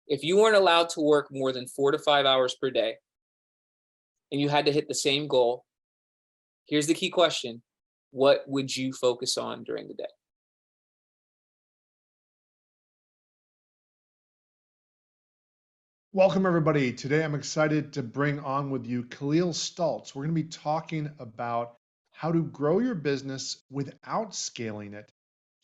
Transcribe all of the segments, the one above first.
If you weren't allowed to work more than 4 to 5 hours per day and you had to hit the same goal, here's the key question. What would you focus on during the day? Welcome, everybody. Today, I'm excited to bring on with you Khalil Stultz. We're going to be talking about how to grow your business without scaling it.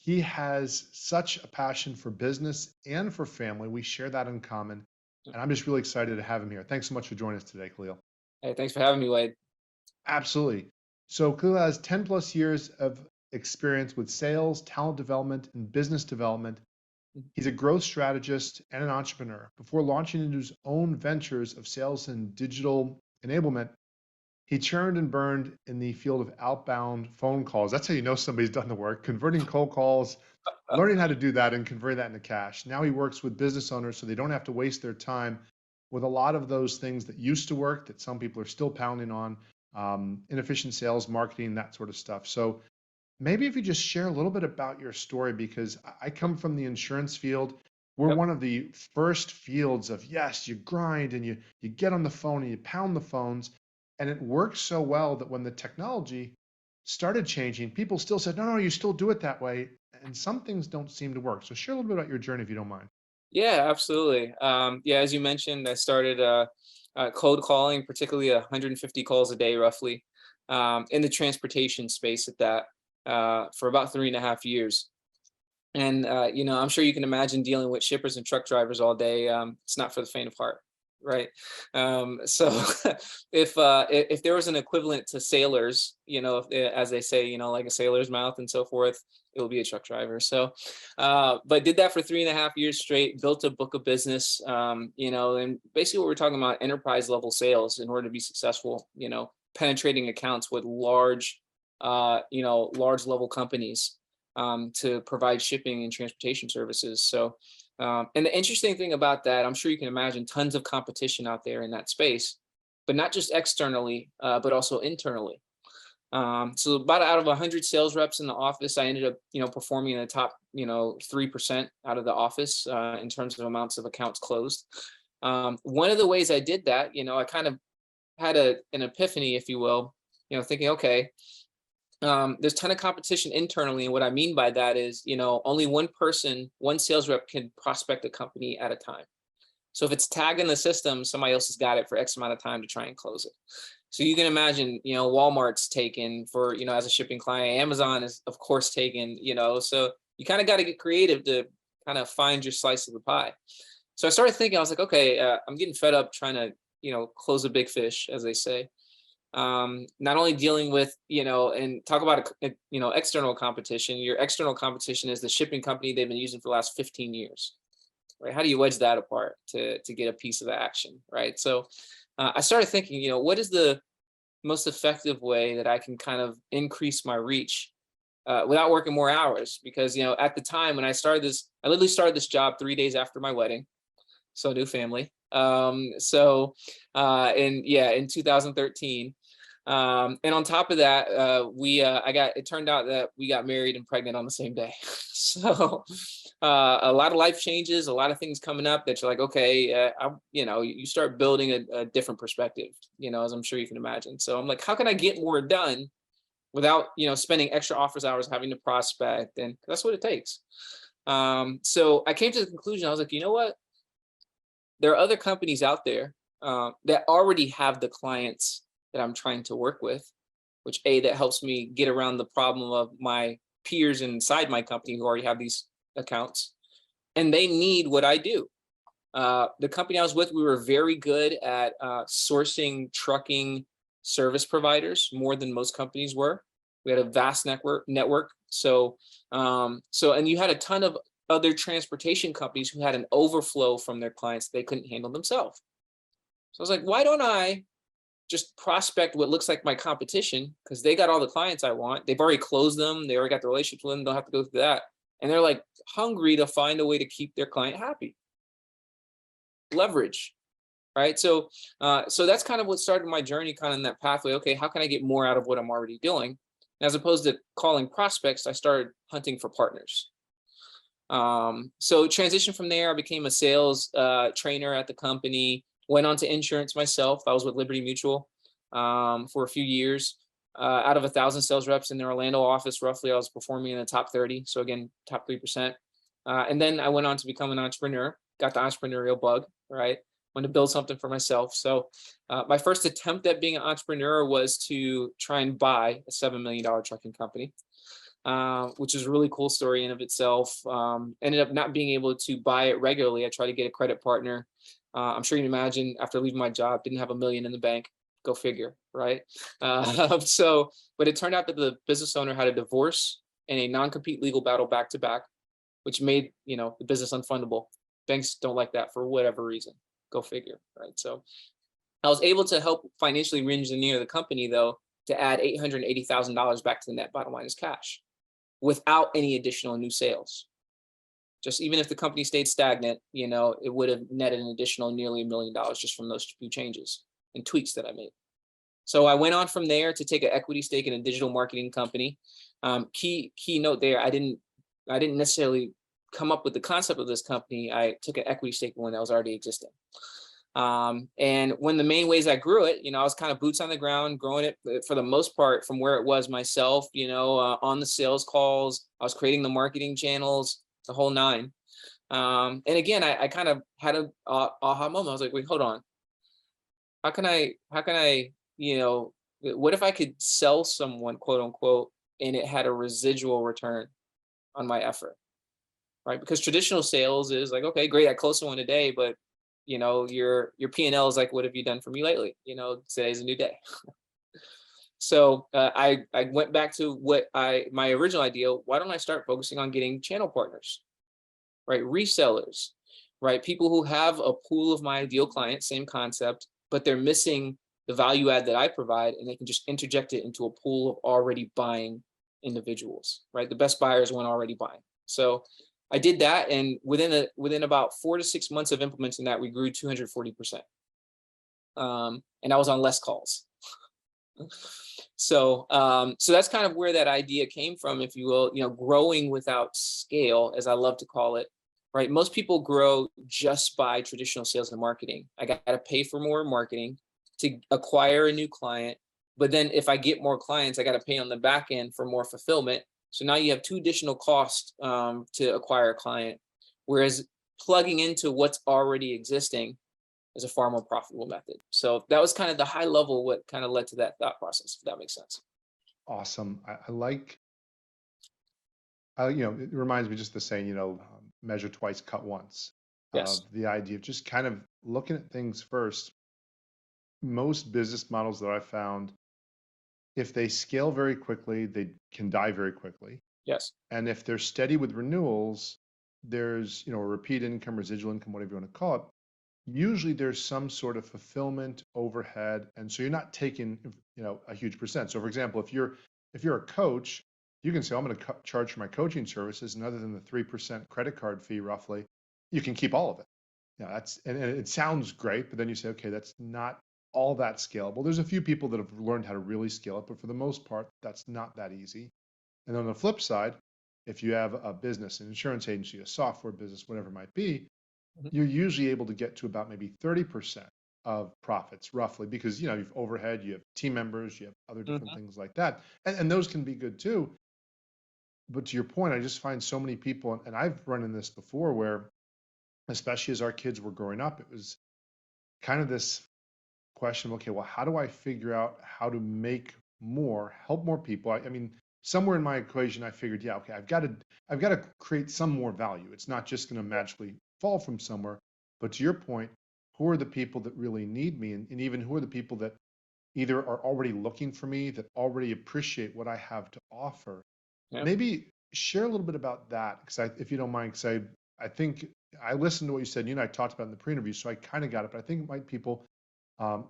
He has such a passion for business and for family. We share that in common. And I'm just really excited to have him here. Thanks so much for joining us today, Khalil. Hey, thanks for having me, Wade. Absolutely. So Khalil has 10 plus years of experience with sales, talent development, and business development. He's a growth strategist and an entrepreneur. Before launching into his own ventures of sales and digital enablement, he churned and burned in the field of outbound phone calls. That's how you know somebody's done the work, converting cold calls, learning how to do that and converting that into cash. Now he works with business owners so they don't have to waste their time with a lot of those things that used to work that some people are still pounding on, inefficient sales, marketing, that sort of stuff. So maybe if you just share a little bit about your story, because I come from the insurance field. We're Yep. one of the first fields of, yes, you grind and you get on the phone and you pound the phones. And it works so well that when the technology started changing, people still said, no, you still do it that way. And some things don't seem to work. So share a little bit about your journey if you don't mind. Yeah, absolutely. Yeah, as you mentioned, I started cold calling, particularly 150 calls a day, roughly, in the transportation space at that, for about 3.5 years. And I'm sure you can imagine dealing with shippers and truck drivers all day. It's not for the faint of heart, right? So if there was an equivalent to sailors, as they say, like a sailor's mouth and so forth, it will be a truck driver. So, but did that for 3.5 years straight, built a book of business, and basically what we're talking about, enterprise level sales in order to be successful, penetrating accounts with large level companies, to provide shipping and transportation services. So, and the interesting thing about that, I'm sure you can imagine tons of competition out there in that space, but not just externally, but also internally. So about out of 100 sales reps in the office, I ended up, performing in the top, 3% out of the office, in terms of amounts of accounts closed. One of the ways I did that, I kind of had an epiphany, if you will, thinking, okay, there's a ton of competition internally. And what I mean by that is, only one sales rep can prospect a company at a time. So if it's tagged in the system, somebody else has got it for X amount of time to try and close it. So you can imagine, Walmart's taken for, as a shipping client, Amazon is of course taken, so you kind of got to get creative to kind of find your slice of the pie. So I started thinking, I was like, okay, I'm getting fed up trying to, close a big fish, as they say. Not only dealing with, and talk about, external competition. Your external competition is the shipping company they've been using for the last 15 years, right? How do you wedge that apart to get a piece of the action, right? So I started thinking, what is the most effective way that I can kind of increase my reach without working more hours? Because, at the time when I started this, I literally started this job 3 days after my wedding. So new family. In 2013. And on top of that, it turned out that we got married and pregnant on the same day. So a lot of life changes, a lot of things coming up that you're like, okay, you start building a different perspective, as I'm sure you can imagine. So I'm like, how can I get more done without, spending extra office hours having to prospect? And that's what it takes. So I came to the conclusion, I was like, you know what? There are other companies out there that already have the clients that I'm trying to work with, which that helps me get around the problem of my peers inside my company who already have these accounts, and they need what I do. The company I was with, we were very good at sourcing trucking service providers, more than most companies were. We had a vast network. So and you had a ton of other transportation companies who had an overflow from their clients they couldn't handle themselves. So I was like, why don't I just prospect what looks like my competition? Because they got all the clients I want. They've already closed them. They already got the relationships with them. Don't have to go through that. And they're like hungry to find a way to keep their client happy. Leverage, right? So that's kind of what started my journey, kind of in that pathway. Okay, how can I get more out of what I'm already doing? And as opposed to calling prospects, I started hunting for partners. So transition from there, I became a sales trainer at the company, went on to insurance myself. I was with Liberty Mutual for a few years. Out of 1,000 sales reps in the Orlando office, roughly, I was performing in the top 30. So again, top 3%. And then I went on to become an entrepreneur, got the entrepreneurial bug, right? Wanted to build something for myself. So my first attempt at being an entrepreneur was to try and buy a $7 million trucking company, which is a really cool story in of itself. Ended up not being able to buy it regularly. I tried to get a credit partner. I'm sure you can imagine, after leaving my job, didn't have $1 million in the bank. Go figure, right? But it turned out that the business owner had a divorce and a non-compete legal battle back to back, which made, the business unfundable. Banks don't like that for whatever reason. Go figure, right? So I was able to help financially re-engineer the company, though, to add $880,000 back to the net bottom line as cash without any additional new sales. Just even if the company stayed stagnant, it would have netted an additional nearly $1 million just from those few changes and tweaks that I made. So I went on from there to take an equity stake in a digital marketing company. Key note there, I didn't necessarily come up with the concept of this company. I took an equity stake in one that was already existing. And one of the main ways I grew it, I was kind of boots on the ground, growing it for the most part from where it was myself, on the sales calls. I was creating the marketing channels, the whole nine. And again, I kind of had a aha moment. I was like, wait, hold on. How can I, what if I could sell someone, quote unquote, and it had a residual return on my effort, right? Because traditional sales is like, okay, great, I closed someone today, but your P&L is like, what have you done for me lately? Today's a new day. So I went back to my original idea. Why don't I start focusing on getting channel partners, right? Resellers, right? People who have a pool of my ideal clients, same concept, but they're missing the value add that I provide, and they can just interject it into a pool of already buying individuals, right? The best buyers when already buying. So I did that, and within about 4 to 6 months of implementing that, we grew 240%. And I was on less calls. So that's kind of where that idea came from, if you will. Growing without scale, as I love to call it. Right, most people grow just by traditional sales and marketing. I got to pay for more marketing to acquire a new client, but then if I get more clients, I got to pay on the back end for more fulfillment. So now you have 2 additional costs to acquire a client, whereas plugging into what's already existing is a far more profitable method. So that was kind of the high level what kind of led to that thought process, if that makes sense. Awesome. I like, it reminds me just the saying, measure twice, cut once. Yes. The idea of just kind of looking at things first. Most business models that I found, if they scale very quickly, they can die very quickly. Yes. And if they're steady with renewals, there's, a repeat income, residual income, whatever you want to call it. Usually there's some sort of fulfillment overhead. And so you're not taking, a huge percent. So for example, if you're a coach, you can say, I'm going to charge for my coaching services, and other than the 3% credit card fee, roughly, you can keep all of it. And it sounds great, but then you say, okay, that's not all that scalable. There's a few people that have learned how to really scale it, but for the most part, that's not that easy. And on the flip side, if you have a business, an insurance agency, a software business, whatever it might be, you're usually able to get to about maybe 30% of profits, roughly, because you have overhead, you have team members, you have other different things like that, and those can be good too. But to your point, I just find so many people, and I've run in this before, where, especially as our kids were growing up, it was kind of this question of, okay, well, how do I figure out how to make more, help more people? I mean, somewhere in my equation, I figured, yeah, okay, I've got to create some more value. It's not just going to magically fall from somewhere. But to your point, who are the people that really need me, and even who are the people that either are already looking for me, that already appreciate what I have to offer? Yeah. Maybe share a little bit about that, because if you don't mind, because I think I listened to what you said. You and I talked about in the pre-interview, so I kind of got it. But I think people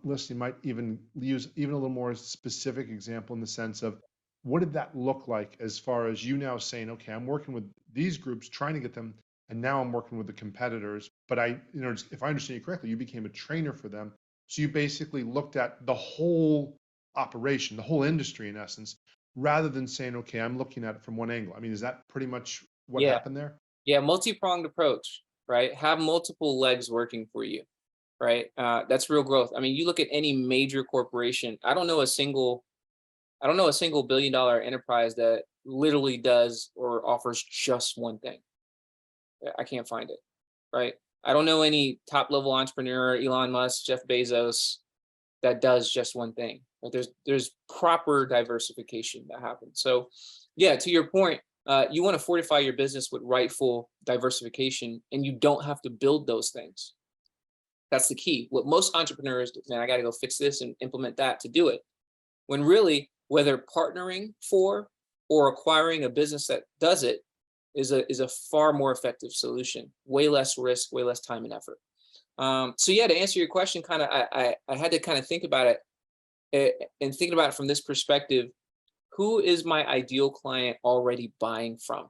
listening might even use even a little more specific example, in the sense of, what did that look like, as far as you now saying, okay, I'm working with these groups, trying to get them, and now I'm working with the competitors. But if I understand you correctly, you became a trainer for them. So you basically looked at the whole operation, the whole industry, in essence, rather than saying, okay, I'm looking at it from one angle. I mean, is that pretty much what Yeah. happened there? Yeah, multi-pronged approach, right? Have multiple legs working for you, right? That's real growth. I mean, you look at any major corporation. I don't know a single billion-dollar enterprise that literally does or offers just one thing. I can't find it, right? I don't know any top-level entrepreneur, Elon Musk, Jeff Bezos, that does just one thing. Right? There's proper diversification that happens. So, yeah, to your point, you want to fortify your business with rightful diversification, and you don't have to build those things. That's the key. What most entrepreneurs do, man, I got to go fix this and implement that to do it. When really, whether partnering for or acquiring a business that does it is a far more effective solution. Way less risk, way less time and effort. So yeah, to answer your question, kind of, I had to kind of think about it, and thinking about it from this perspective. Who is my ideal client already buying from?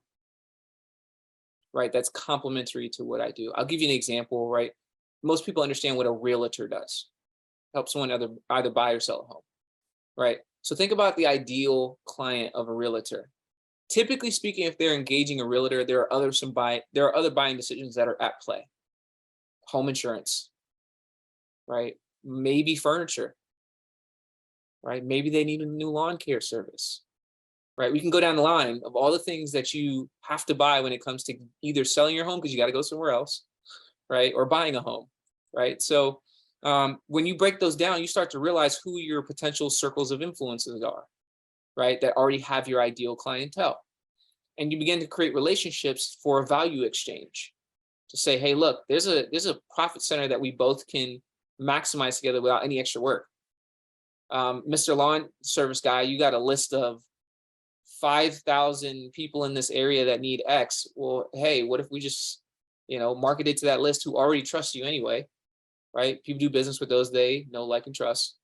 Right, that's complementary to what I do. I'll give you an example. Right, most people understand what a realtor does. Help someone either buy or sell a home. Right. So think about the ideal client of a realtor. Typically speaking, if they're engaging a realtor, there are other buying decisions that are at play. Home insurance, right? Maybe furniture, right? Maybe they need a new lawn care service, right? We can go down the line of all the things that you have to buy when it comes to either selling your home because you got to go somewhere else, right? Or buying a home, right? So when you break those down, you start to realize who your potential circles of influences are, right? That already have your ideal clientele. And you begin to create relationships for a value exchange to say, hey, look, there's a profit center that we both can maximize together without any extra work. Mr. Lawn Service guy, you got a list of 5,000 people in this area that need X. Well, hey, what if we just, market it to that list who already trust you anyway, right? People do business with those they know, like, and trust.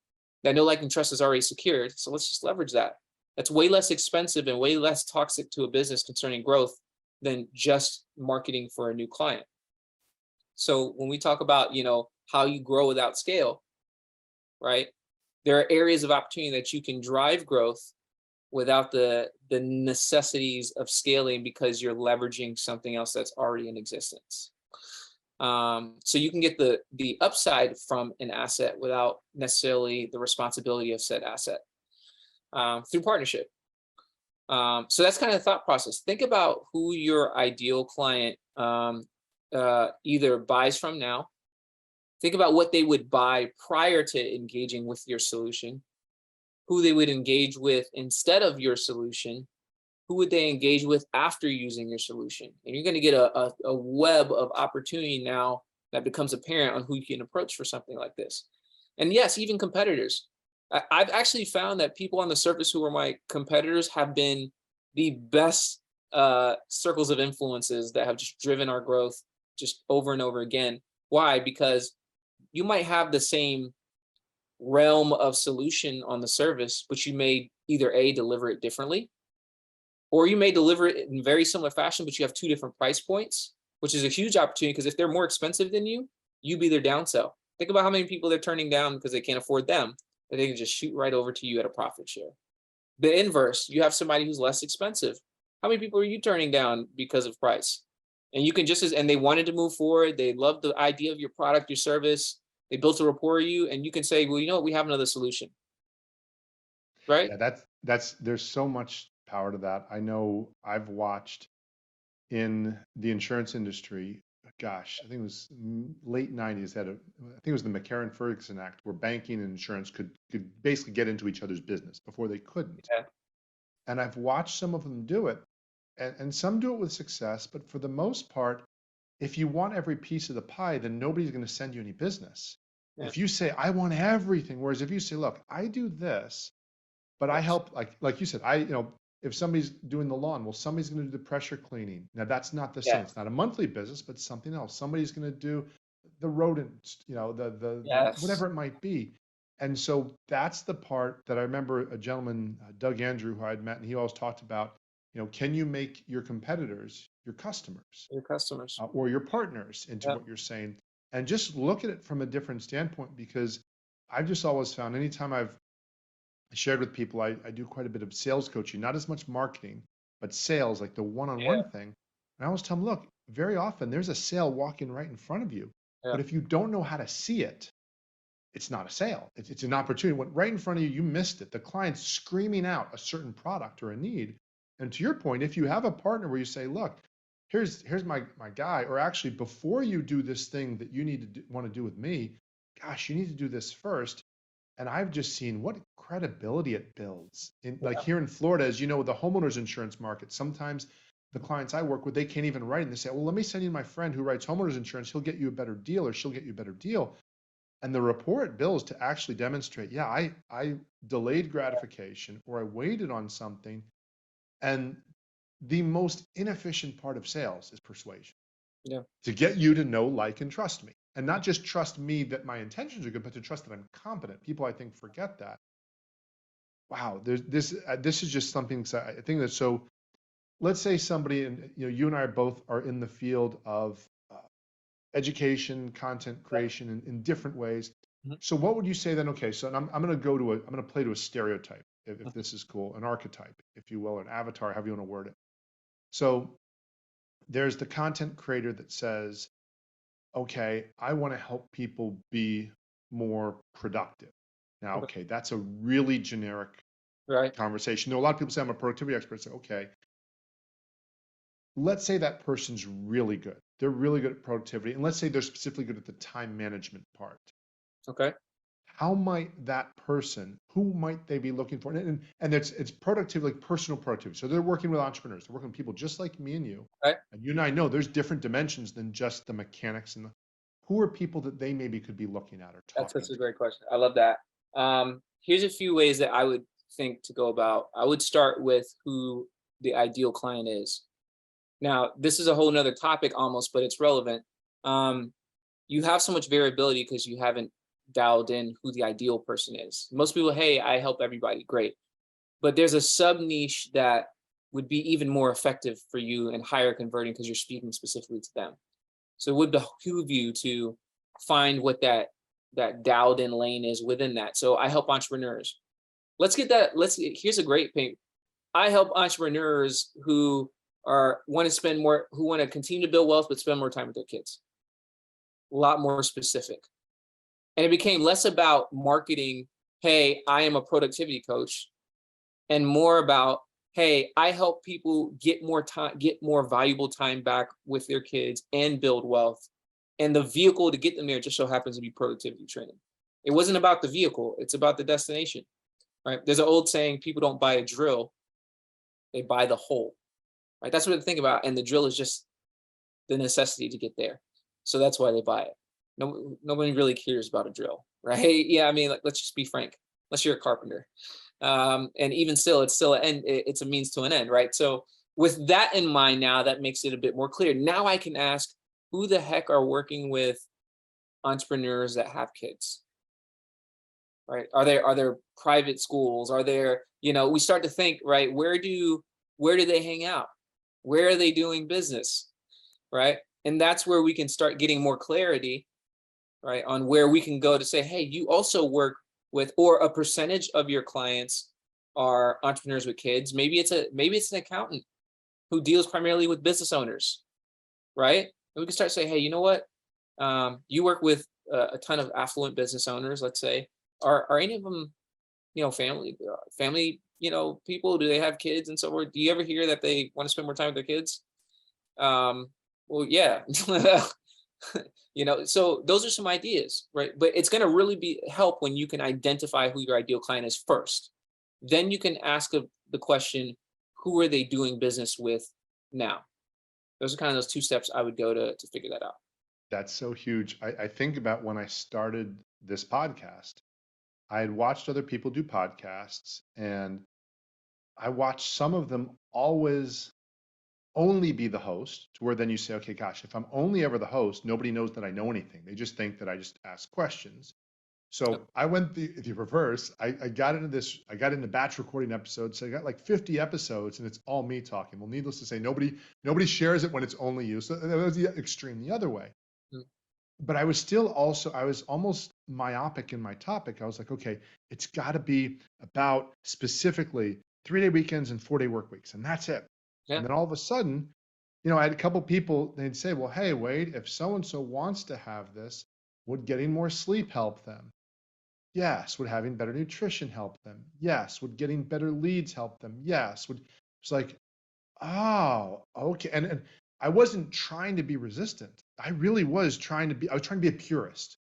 That know, like, and trust is already secured. So let's just leverage that. That's way less expensive and way less toxic to a business concerning growth than just marketing for a new client. So when we talk about, how you grow without scale, right? There are areas of opportunity that you can drive growth without the necessities of scaling because you're leveraging something else that's already in existence. So you can get the upside from an asset without necessarily the responsibility of said asset through partnership. So that's kind of the thought process. Think about who your ideal client either buys from now. Think about what they would buy prior to engaging with your solution, who they would engage with instead of your solution, who would they engage with after using your solution. And you're going to get a web of opportunity now that becomes apparent on who you can approach for something like this. And yes, even competitors. I've actually found that people on the surface who are my competitors have been the best circles of influences that have just driven our growth just over and over again. Why? Because you might have the same realm of solution on the service, but you may either deliver it differently, or you may deliver it in very similar fashion, but you have two different price points, which is a huge opportunity because if they're more expensive than you be their downsell. Think about how many people they're turning down because they can't afford them, that they can just shoot right over to you at a profit share. The inverse, you have somebody who's less expensive. How many people are you turning down because of price? And you can and they wanted to move forward. They love the idea of your product, your service. They built a rapport with you, and you can say, well, we have another solution, right? Yeah, there's so much power to that. I know I've watched in the insurance industry, gosh, I think it was late 90s, I think it was the McCarran-Ferguson Act, where banking and insurance could basically get into each other's business before they couldn't. Yeah. And I've watched some of them do it, and some do it with success, but for the most part, if you want every piece of the pie, then nobody's going to send you any business. Yeah. If you say, I want everything, whereas if you say, look, I do this, but I help, like you said, if somebody's doing the lawn, well, somebody's going to do the pressure cleaning. Now that's not the same. Yeah. It's not a monthly business, but something else. Somebody's going to do the rodents, the Yes. whatever it might be. And so that's the part that I remember a gentleman, Doug Andrew, who I'd met, and he always talked about, can you make your competitors your customers Your customers. or your partners into Yeah. what you're saying? And just look at it from a different standpoint, because I've just always found anytime I've shared with people, I do quite a bit of sales coaching, not as much marketing, but sales, like the one-on-one Yeah. thing. And I always tell them, look, very often there's a sale walking right in front of you. Yeah. But if you don't know how to see it, it's not a sale. It's an opportunity. Went right in front of you, you missed it. The client's screaming out a certain product or a need. And to your point, if you have a partner where you say, look, here's my guy, or actually before you do this thing that you need to want to do with me, gosh, you need to do this first. And I've just seen what credibility it builds. In like Yeah. here in Florida, as you know, the homeowners insurance market, sometimes the clients I work with, they can't even write. And they say, well, let me send you my friend who writes homeowners insurance. He'll get you a better deal, or she'll get you a better deal. And the report bills to actually demonstrate, yeah, I delayed gratification or I waited on something. And the most inefficient part of sales is persuasion, Yeah. to get you to know, like, and trust me. And not just trust me that my intentions are good, but to trust that I'm competent. People, I think, forget that. Wow, this is just something. I think that, so let's say somebody, and you and I both are in the field of education, content creation in different ways. Mhm. So what would you say then? Okay, so I'm going to I'm going to play to a stereotype, if Mhm. this is cool, an archetype, if you will, or an avatar, however you want to word it. So there's the content creator that says, okay, I want to help people be more productive. Now, Okay. okay, that's a really generic Right. conversation. A lot of people say I'm a productivity expert. Say, okay, let's say that person's really good. They're really good at productivity. And let's say they're specifically good at the time management part. Okay. How might that person, who might they be looking for? And it's productivity, like personal productivity. So they're working with entrepreneurs. They're working with people just like me and you. Okay. And you and I know there's different dimensions than just the mechanics and who are people that they maybe could be looking at or That's talking such a to. great question. I love that. Here's a few ways that I would think to go about. I would start with who the ideal client is. Now, this is a whole nother topic almost, but it's relevant. Um, you have so much variability because you haven't dialed in who the ideal person is. Most people, hey, I help everybody, great. But there's a sub niche that would be even more effective for you and higher converting because you're speaking specifically to them. So it would behoove you to find what that dialed in lane is within that. So I help entrepreneurs. Let's get that. Here's a great thing. I help entrepreneurs who are want to spend more, who want to continue to build wealth, but spend more time with their kids. A lot more specific. And it became less about marketing, hey, I am a productivity coach, and more about, hey, I help people get more time, get more valuable time back with their kids and build wealth. And the vehicle to get them there just so happens to be productivity training. It wasn't about the vehicle, it's about the destination, right? There's an old saying, people don't buy a drill, they buy the hole, right? That's what they think about. And the drill is just the necessity to get there. So that's why they buy it. No, nobody really cares about a drill, right? Yeah, I mean, like, let's just be frank. Unless you're a carpenter, and even still, it's still an end. It's a means to an end, right? So with that in mind, now that makes it a bit more clear. Now I can ask, who the heck are working with entrepreneurs that have kids, right? Are there private schools? Are there, we start to think, right? Where do they hang out? Where are they doing business, right? And that's where we can start getting more clarity, right, on where we can go to say, hey, you also work with, or a percentage of your clients are entrepreneurs with kids. Maybe it's an accountant who deals primarily with business owners, right? And we can start saying, hey, you know what? You work with a ton of affluent business owners. Let's say, are any of them, family, people? Do they have kids and so forth? Do you ever hear that they want to spend more time with their kids? Um, well, yeah. So those are some ideas, right? But it's going to really be help when you can identify who your ideal client is first. Then you can ask the question, who are they doing business with now? Those are kind of those two steps I would go to figure that out. That's so huge. I think about when I started this podcast, I had watched other people do podcasts, and I watched some of them always only be the host, to where then you say, okay, gosh, if I'm only ever the host, nobody knows that I know anything. They just think that I just ask questions. Yep. So I went the reverse. I got into this, I got into batch recording episodes. So I got like 50 episodes and it's all me talking. Well, needless to say, nobody shares it when it's only you. So that was the extreme the other way. Mm. But I was almost myopic in my topic. I was like, okay, it's got to be about specifically 3-day weekends and 4-day work weeks. And that's it. And Yeah. then all of a sudden, I had a couple people, they'd say, well, hey, Wade, if so-and-so wants to have this, would getting more sleep help them? Yes. Would having better nutrition help them? Yes. Would getting better leads help them? Yes. It's like, oh, okay. And I wasn't trying to be resistant. I was trying to be a purist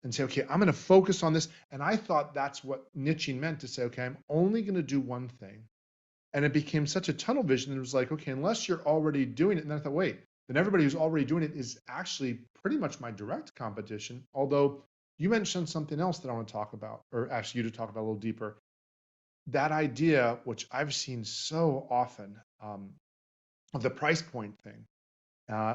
and say, okay, I'm going to focus on this. And I thought that's what niching meant, to say, okay, I'm only going to do one thing. And it became such a tunnel vision. It was like, okay, unless you're already doing it. And then I thought, wait, then everybody who's already doing it is actually pretty much my direct competition. Although you mentioned something else that I want to talk about, or ask you to talk about a little deeper. That idea, which I've seen so often, of the price point thing.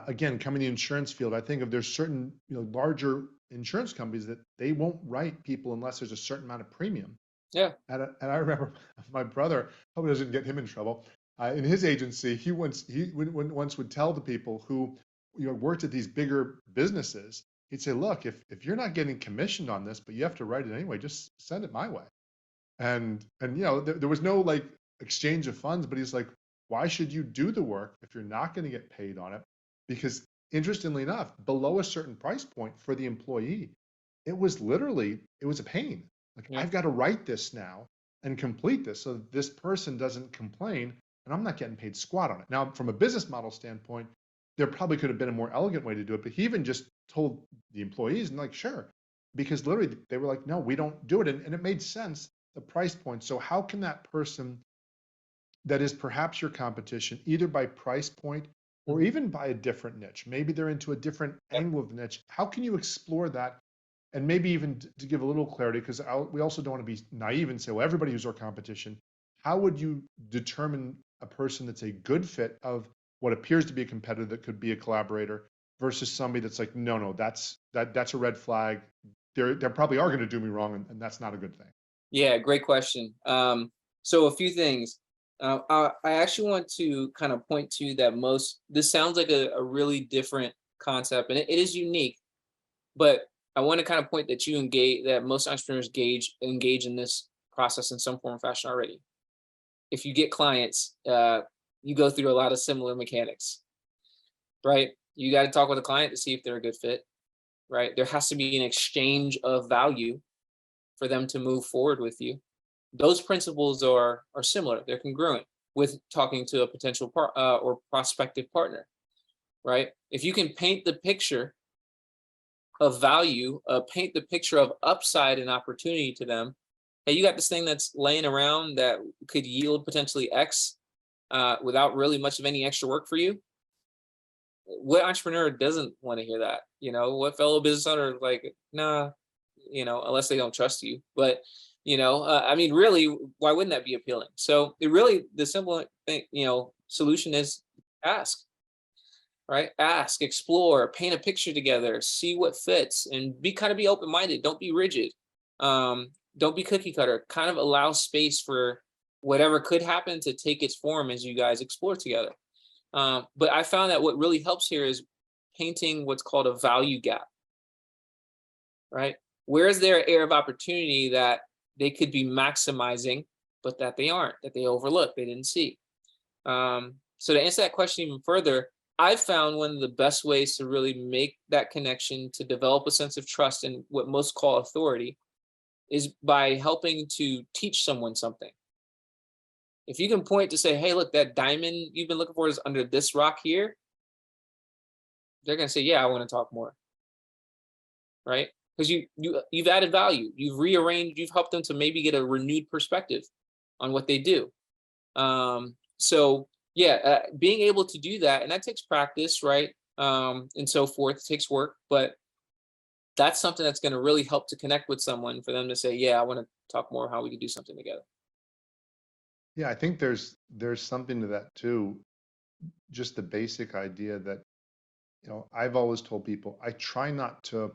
Again, coming in the insurance field, I think if there's certain, larger insurance companies that they won't write people unless there's a certain amount of premium. Yeah. And I remember my brother, hope it doesn't get him in trouble. In his agency, once would tell the people who, worked at these bigger businesses, he'd say, look, if you're not getting commissioned on this, but you have to write it anyway, just send it my way. And there was no like exchange of funds, but he's like, why should you do the work if you're not going to get paid on it? Because interestingly enough, below a certain price point for the employee, it was a pain. Like, Yeah. I've got to write this now and complete this so that this person doesn't complain and I'm not getting paid squat on it. Now, from a business model standpoint, there probably could have been a more elegant way to do it, but he even just told the employees, and like, sure, because literally they were like, no, we don't do it. And it made sense, the price point. So how can that person that is perhaps your competition, either by price point or Mhm. even by a different niche, maybe they're into a different Yeah. angle of the niche, how can you explore that? And maybe even to give a little clarity, because we also don't want to be naive and say, well, everybody who's our competition. How would you determine a person that's a good fit of what appears to be a competitor that could be a collaborator versus somebody that's like, no, no, that's a red flag. They probably are going to do me wrong, and that's not a good thing. Yeah, great question. So a few things. I actually want to kind of point to that this sounds like a really different concept, and it is unique, but I want to kind of point that most entrepreneurs engage in this process in some form or fashion already. If you get clients, you go through a lot of similar mechanics, right? You got to talk with a client to see if they're a good fit, right? There has to be an exchange of value for them to move forward with you. Those principles are similar. They're congruent with talking to a potential or prospective partner, right? If you can paint the picture of value, paint the picture of upside and opportunity to them. Hey, you got this thing that's laying around that could yield potentially X without really much of any extra work for you. What entrepreneur doesn't want to hear that? What fellow business owner is like, nah, unless they don't trust you. But I mean, really, why wouldn't that be appealing? So the simple thing, solution is ask, right? Ask, explore, paint a picture together, see what fits, and be open minded. Don't be rigid. Don't be cookie cutter. Kind of allow space for whatever could happen to take its form as you guys explore together. But I found that what really helps here is painting what's called a value gap, right? Where is there an area of opportunity that they could be maximizing, but that they aren't, that they overlook, they didn't see? So to answer that question even further, I've found one of the best ways to really make that connection, to develop a sense of trust and what most call authority, is by helping to teach someone something. If you can point to say, hey, look, that diamond you've been looking for is under this rock here, they're gonna say, yeah, I want to talk more, right? Because you've added value, you've helped them to maybe get a renewed perspective on what they do. So yeah, being able to do that, and that takes practice, right? And so forth. It takes work, but that's something that's going to really help to connect with someone for them to say, yeah, I want to talk more how we can do something together. Yeah, I think there's something to that too. Just the basic idea that, I've always told people, I try not to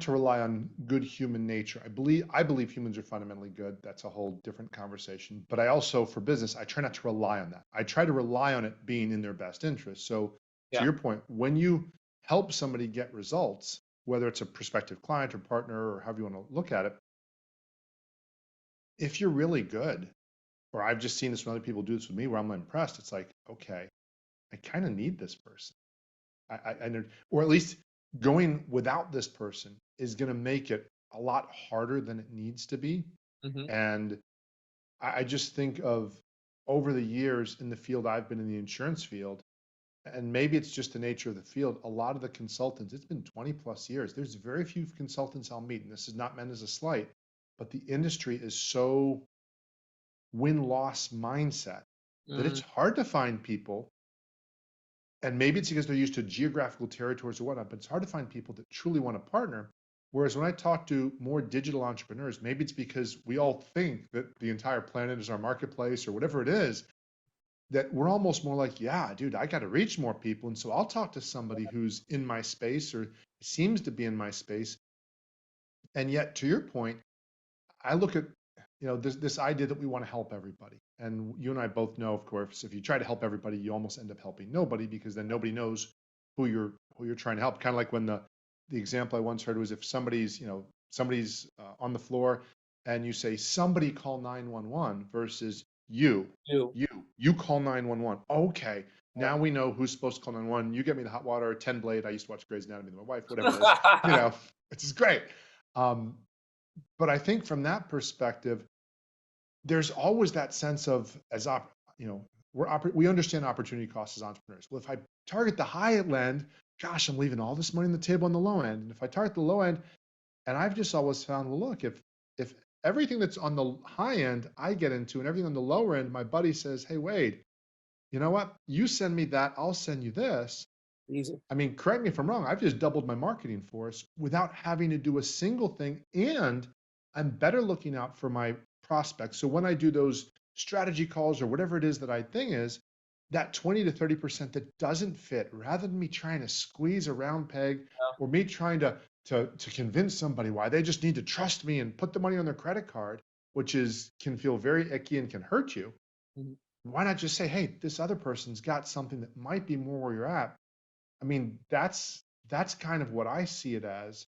rely on good human nature. I believe humans are fundamentally good. That's a whole different conversation. But I also, for business, I try not to rely on that. I try to rely on it being in their best interest. So to Yeah. your point, when you help somebody get results, whether it's a prospective client or partner or however you want to look at it, if you're really good, or I've just seen this when other people do this with me where I'm impressed. It's like, okay, I kind of need this person. Or at least going without this person is going to make it a lot harder than it needs to be. Hmm. And I just think of over the years in the field I've been in, the insurance field, and maybe it's just the nature of the field. A lot of the consultants, it's been 20 plus years. There's very few consultants I'll meet, and this is not meant as a slight, but the industry is so win-loss mindset that it's Mm, hard to find people. And maybe it's because they're used to geographical territories or whatnot, but it's hard to find people that truly want to partner. Whereas when I talk to more digital entrepreneurs, maybe it's because we all think that the entire planet is our marketplace or whatever it is, that we're almost more like, yeah, dude, I got to reach more people. And so I'll talk to somebody who's in my space or seems to be in my space. And yet, to your point, I look at, this idea that we want to help everybody. And you and I both know, of course, if you try to help everybody, you almost end up helping nobody because then nobody knows who you're trying to help. Kind of like when the example I once heard was if somebody's on the floor and you say somebody call 911 versus you do. you you call 911. Okay, now we know who's supposed to call 911. You get me the hot water, 10 blade. I used to watch Grey's Anatomy with my wife, whatever it is, which is great. Um, but I think from that perspective, there's always that sense of you know we understand opportunity costs as entrepreneurs. Well, if I target the high end, gosh, I'm leaving all this money on the table on the low end. And if I target the low end, and I've just always found, well, look, if everything that's on the high end I get into, and everything on the lower end, my buddy says, hey, Wade, you know what? You send me that, I'll send you this. Easy. I mean, correct me if I'm wrong. I've just doubled my marketing force without having to do a single thing. And I'm better looking out for my prospects. So when I do those strategy calls or whatever it is that I thing is, that 20 to 30% that doesn't fit, rather than me trying to squeeze a round peg or me trying to convince somebody why they just need to trust me and put the money on their credit card, which can feel very icky and can hurt you. Mhm. Why not just say, hey, this other person's got something that might be more where you're at? I mean, that's kind of what I see it as.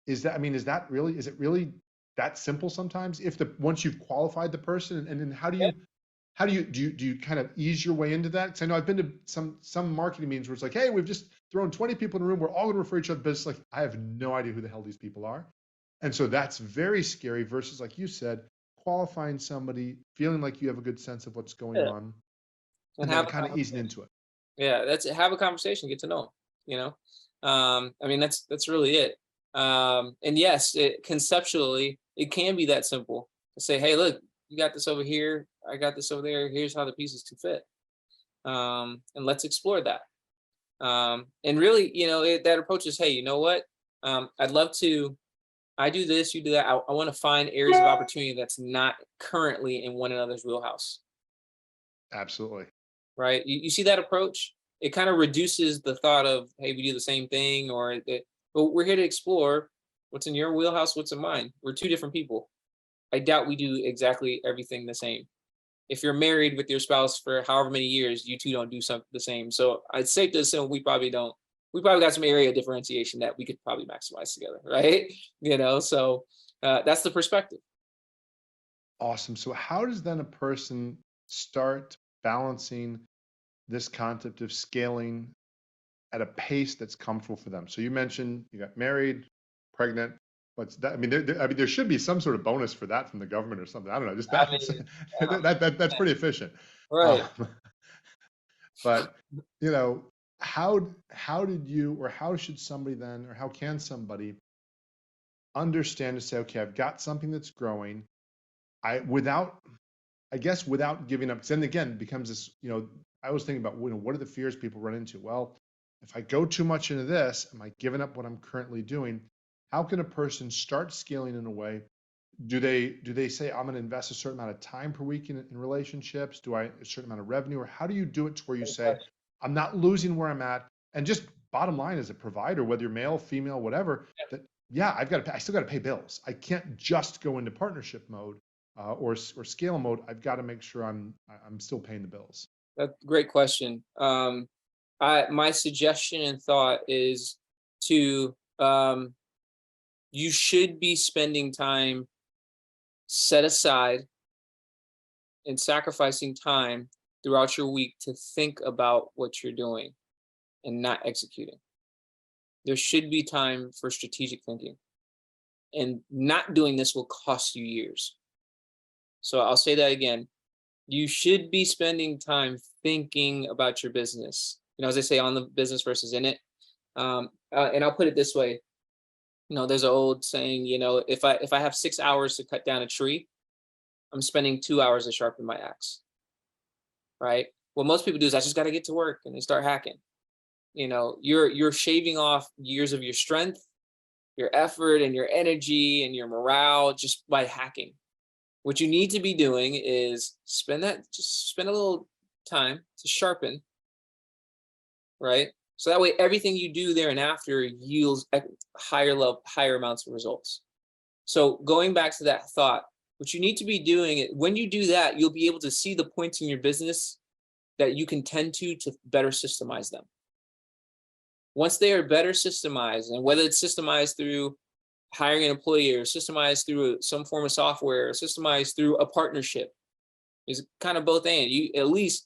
Is it really that simple sometimes? If once you've qualified the person, and then how do you kind of ease your way into that? Because I know I've been to some marketing meetings where it's like, hey, we've just thrown 20 people in a room, we're all gonna refer each other business. Like, I have no idea who the hell these people are. And so that's very scary versus, like you said, qualifying somebody, feeling like you have a good sense of what's going Yeah. on, And and then have a kind of easing conversation. into it. Yeah, that's it. Have a conversation, get to know 'em, you know? I mean, that's really it. And yes, conceptually, it can be that simple to say, hey, look, you got this over here, I got this over there, here's how the pieces can fit. And let's explore that. And really, that approach is, hey, you know what? I'd love to, I do this, you do that. I want to find areas of opportunity that's not currently in one another's wheelhouse. Absolutely. Right? You see that approach? It kind of reduces the thought of, hey, we do the same thing, but we're here to explore what's in your wheelhouse, what's in mine. We're two different people. I doubt we do exactly everything the same. If you're married with your spouse for however many years, you two don't do something the same. So it's safe to assume we probably don't. We probably got some area of differentiation that we could probably maximize together, right? So that's the perspective. Awesome. So how does then a person start balancing this concept of scaling at a pace that's comfortable for them? So you mentioned you got married, pregnant. What's that? I mean, there should be some sort of bonus for that from the government or something. I don't know. Just I that mean, that's pretty efficient. right. Um, but you know, how did you, or how should somebody then, or how can somebody understand to say, okay, I've got something that's growing. I guess without giving up, because then again, it becomes this, I was thinking about, what are the fears people run into? Well, if I go too much into this, am I giving up what I'm currently doing? How can a person start scaling in a way? Do they say, I'm going to invest a certain amount of time per week in relationships? Do I a certain amount of revenue? Or how do you do it to where you Great say, question. I'm not losing where I'm at? And just bottom line as a provider, whether you're male, female, whatever, that yeah, I still got to pay bills. I can't just go into partnership mode or scale mode. I've got to make sure I'm still paying the bills. That's a great question. My suggestion and thought is to you should be spending time set aside and sacrificing time throughout your week to think about what you're doing and not executing. There should be time for strategic thinking, and not doing this will cost you years. So I'll say that again. You should be spending time thinking about your business. As I say, on the business versus in it. And I'll put it this way. There's an old saying, if I have 6 hours to cut down a tree, I'm spending 2 hours to sharpen my axe. Right? What most people do is I just got to get to work, and they start hacking. You're shaving off years of your strength, your effort, and your energy and your morale just by hacking. What you need to be doing is spend a little time to sharpen, right? So that way everything you do there and after yields higher amounts of results. So going back to that thought, what you need to be doing, when you do that, you'll be able to see the points in your business that you can tend to better systemize them. Once they are better systemized, and whether it's systemized through hiring an employee, or systemized through some form of software, or systemized through a partnership, is kind of both and. You at least,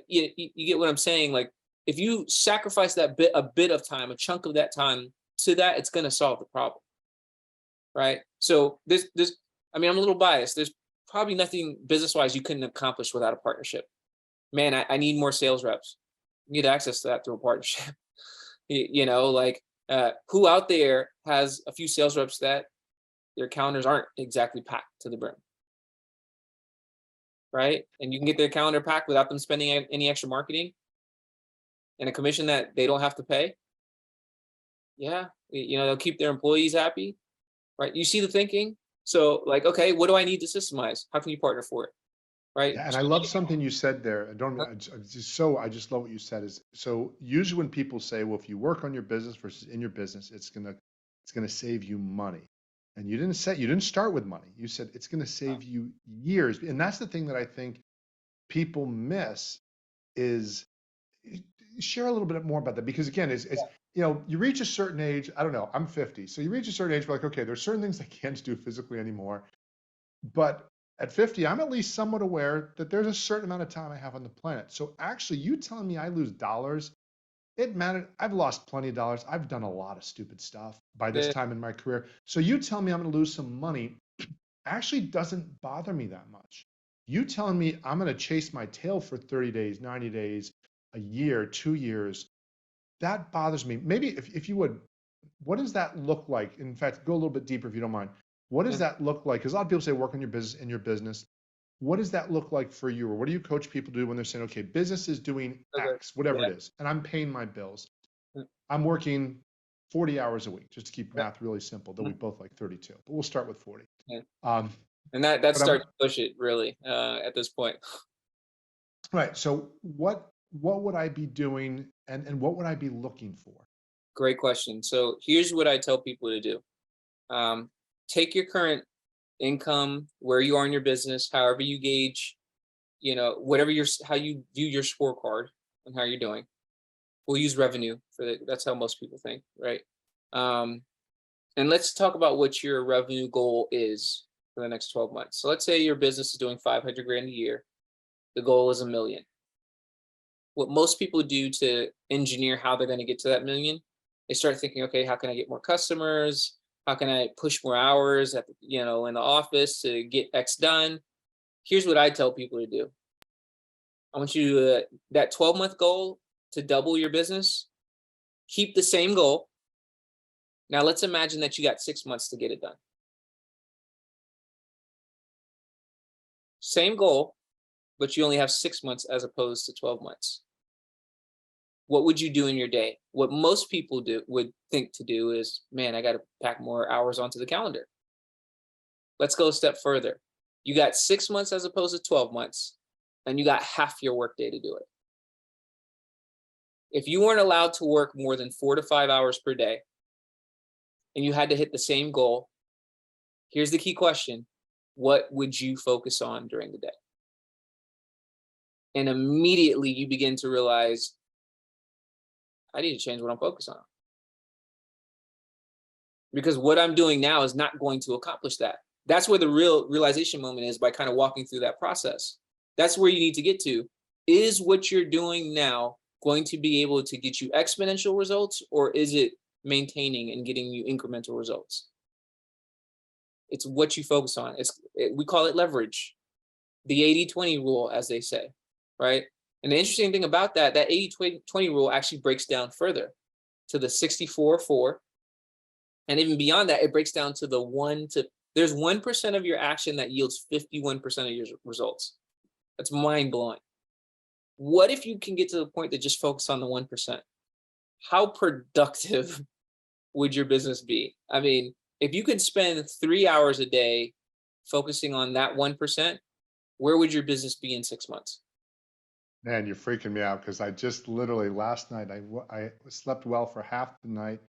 you get what I'm saying. Like, if you sacrifice a bit of time, a chunk of that time to that, it's going to solve the problem, right? So I'm a little biased. There's probably nothing business-wise you couldn't accomplish without a partnership. Man, I need more sales reps. You get access to that through a partnership. Who out there has a few sales reps that their calendars aren't exactly packed to the brim, right? And you can get their calendar packed without them spending any extra marketing and a commission that they don't have to pay. Yeah, they'll keep their employees happy, right? You see the thinking? So okay, what do I need to systemize? How can you partner for it? Right. Yeah, and I love something you said there. I just love what you said. Is so usually when people say, well, if you work on your business versus in your business, it's gonna save you money. And you didn't start with money. You said it's gonna save you years. And that's the thing that I think people miss is share a little bit more about that, because again, you reach a certain age. I don't know, I'm 50. So you reach a certain age, we're like, okay, there's certain things I can't do physically anymore. But at 50, I'm at least somewhat aware that there's a certain amount of time I have on the planet. So actually, you telling me I lose dollars, it mattered. I've lost plenty of dollars. I've done a lot of stupid stuff by this time in my career. So you tell me I'm going to lose some money actually doesn't bother me that much. You telling me I'm going to chase my tail for 30 days, 90 days, a year, 2 years, that bothers me. Maybe if you would, what does that look like? In fact, go a little bit deeper if you don't mind. What does that look like? Because a lot of people say work on your business, in your business. What does that look like for you? Or what do you coach people to do when they're saying, okay, business is doing X, whatever it is, and I'm paying my bills. I'm working 40 hours a week, just to keep math really simple, though we both like 32, but we'll start with 40. Yeah. And that starts to push it really at this point. Right. So what would I be doing, and what would I be looking for? Great question. So here's what I tell people to do. Take your current income, where you are in your business, however you gauge, how you view your scorecard and how you're doing. We'll use revenue that's how most people think, right? And let's talk about what your revenue goal is for the next 12 months. So let's say your business is doing 500 grand a year. The goal is $1 million. What most people do to engineer how they're going to get to that $1 million, they start thinking, okay, how can I get more customers? How can I push more hours in the office to get X done? Here's what I tell people to do. I want you to that 12-month goal to double your business. Keep the same goal. Now let's imagine that you got 6 months to get it done. Same goal, but you only have 6 months as opposed to 12 months. What would you do in your day? What most people would think to do is, man, I got to pack more hours onto the calendar. Let's go a step further. You got 6 months as opposed to 12 months, and you got half your workday to do it. If you weren't allowed to work more than 4 to 5 hours per day, and you had to hit the same goal, here's the key question. What would you focus on during the day? And immediately you begin to realize, I need to change what I'm focused on. Because what I'm doing now is not going to accomplish that. That's where the real realization moment is, by kind of walking through that process. That's where you need to get to. Is what you're doing now going to be able to get you exponential results, or is it maintaining and getting you incremental results? It's what you focus on. We call it leverage, the 80-20 rule, as they say, right? And the interesting thing about that 80-20 rule actually breaks down further to the 64-4. And even beyond that, it breaks down to there's 1% of your action that yields 51% of your results. That's mind blowing. What if you can get to the point that just focus on the 1%? How productive would your business be? I mean, if you could spend 3 hours a day focusing on that 1%, where would your business be in 6 months? Man, you're freaking me out because I just literally last night I slept well for half the night,